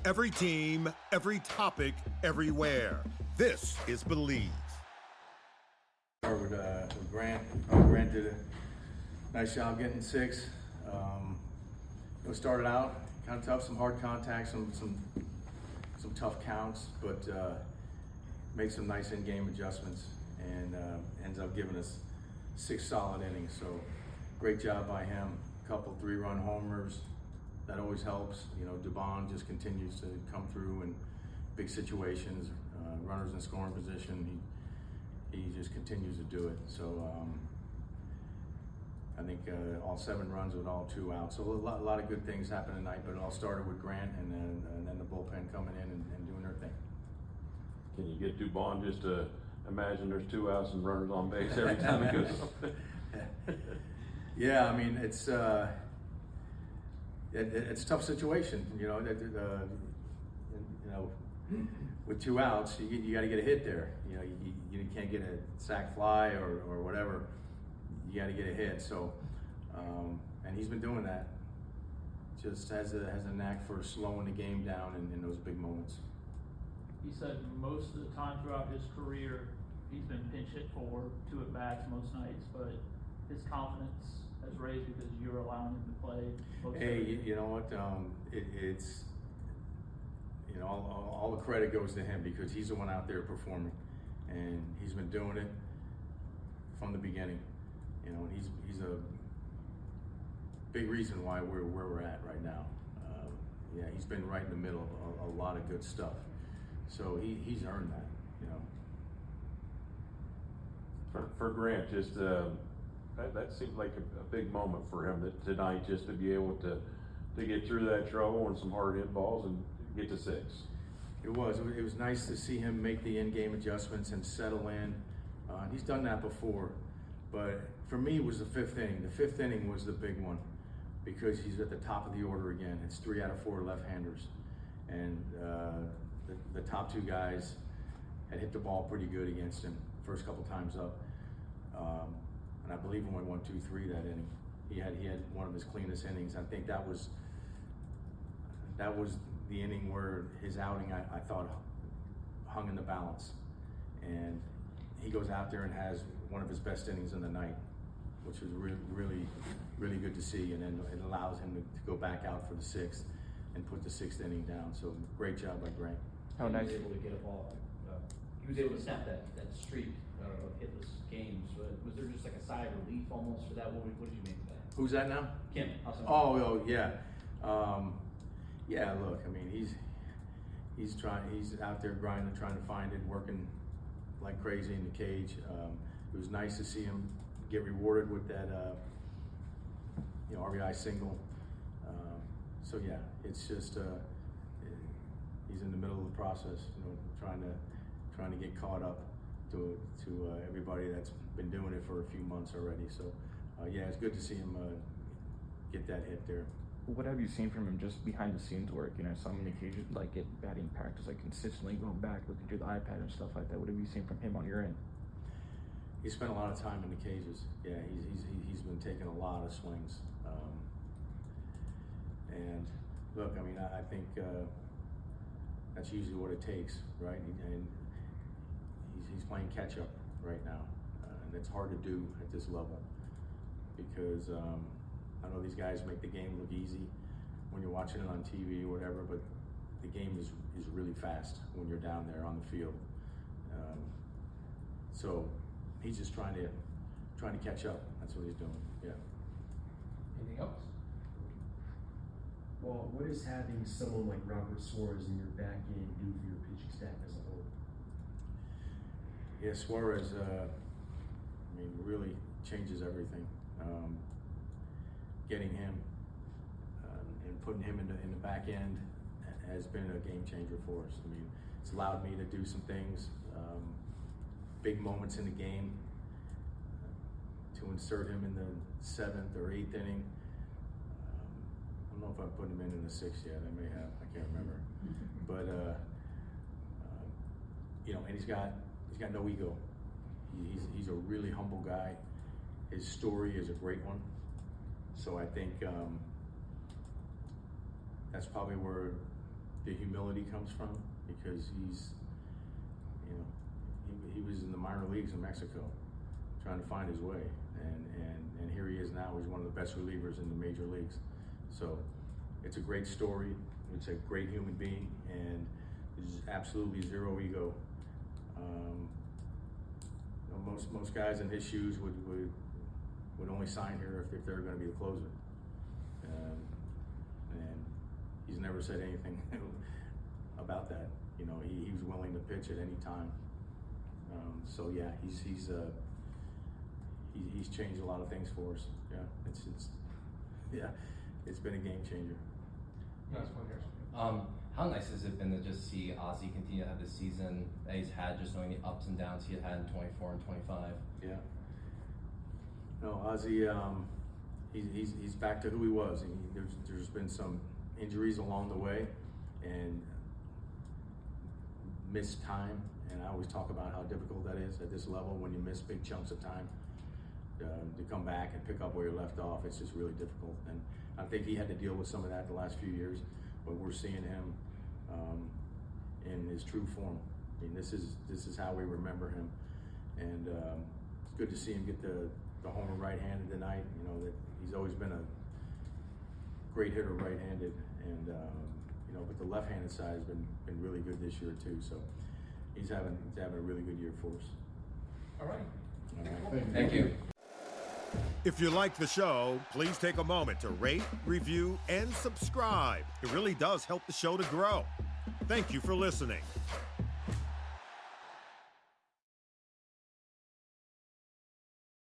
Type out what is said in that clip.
Every team, every topic, everywhere. This is Believe. With Grant. Grant did a nice job getting 6. It started out kind of tough, some hard contacts, some tough counts, but made some nice in-game adjustments and ends up giving us 6 solid innings. So great job by him. A couple 3-run homers. That always helps. You know, Dubon just continues to come through in big situations, runners in scoring position. He just continues to do it. So I think all 7 runs with all 2 outs. So a lot of good things happened tonight, but it all started with Grant and then the bullpen coming in and doing their thing. Can you get Dubon just to imagine there's 2 outs and runners on base every time he goes up? Yeah, I mean, it's a tough situation, you know, with 2 outs, you got to get a hit there. You know, you can't get a sac fly or whatever. You got to get a hit. So, and he's been doing that. Just has a knack for slowing the game down in those big moments. He said most of the time throughout his career, he's been pinch hit for 2 at-bats most nights, but his confidence has raised because you're allowing him to play. Hey, you know what? It's you know, all the credit goes to him because he's the one out there performing, and he's been doing it from the beginning. You know, he's a big reason why we're where we're at right now. Yeah, he's been right in the middle of a lot of good stuff. So he's earned that, you know. For Grant, just that seemed like a big moment for him tonight, just to be able to get through that trouble and some hard hit balls and get to 6. It was nice to see him make the in-game adjustments and settle in. He's done that before, but for me it was the 5th inning. The 5th inning was the big one because he's at the top of the order again. It's 3 out of 4 left-handers, and the top 2 guys had hit the ball pretty good against him first couple times up, and I believe he went 1, 2, 3 that inning. He had one of his cleanest innings. I think that was the inning where his outing I thought hung in the balance, and he goes out there and has one of his best innings in the night, which was really good to see, and then it allows him to go back out for the 6th and put the 6th inning down. So great job by Grant. How nice. He was able to get a ball. He was able to snap that streak of hitless games. Was there just like a sigh of relief almost for that? What did you make of that? Who's that now? Kim. Oh yeah. Yeah, look, I mean, he's out there grinding, trying to find it, working like crazy in the cage. It was nice to see him get rewarded with that, RBI single. So yeah, it's just he's in the middle of the process, trying to get caught up to everybody that's been doing it for a few months already. So yeah, it's good to see him get that hit there. What have you seen from him just behind the scenes work? You know, some occasions like at batting practice, like consistently going back, looking through the iPad and stuff like that. What have you seen from him on your end? He spent a lot of time in the cages. Yeah, he's been taking a lot of swings. And look, I mean, I think that's usually what it takes, right? And he's playing catch up right now, and it's hard to do at this level because. I know these guys make the game look easy when you're watching it on TV or whatever, but the game is really fast when you're down there on the field. So he's just trying to catch up. That's what he's doing. Yeah. Anything else? Well, what does having someone like Robert Suarez in your back end do for your pitching staff as a whole? Yeah, Suarez, really changes everything. Getting him and putting him in the back end has been a game changer for us. I mean, it's allowed me to do some things, big moments in the game, to insert him in the 7th or 8th inning. I don't know if I put him in the 6th yet. I may have. I can't remember. But and he's got no ego. He's a really humble guy. His story is a great one. So I think that's probably where the humility comes from, because he's, you know, he was in the minor leagues in Mexico trying to find his way, and here he is now. He's one of the best relievers in the major leagues. So it's a great story. It's a great human being, and there's absolutely zero ego. You know, most guys in his shoes would only sign here if they're going to be the closer. And he's never said anything about that. You know, he was willing to pitch at any time. So yeah, he's changed a lot of things for us. Yeah, it's been a game changer. Last one here. How nice has it been to just see Ozzie continue to have the season that he's had, just knowing the ups and downs he had in 24 and 25? Yeah. No, Ozzie, he's back to who he was. There's been some injuries along the way and missed time, and I always talk about how difficult that is at this level when you miss big chunks of time. To come back and pick up where you left off, it's just really difficult. And I think he had to deal with some of that the last few years, but we're seeing him in his true form. I mean, this is how we remember him, and it's good to see him get the homer right-handed tonight. You know, that he's always been a great hitter right-handed, and you know, but the left-handed side has been really good this year too. So he's having a really good year for us. All right. All right. Thank you. If you like the show, please take a moment to rate, review, and subscribe. It really does help the show to grow. Thank you for listening.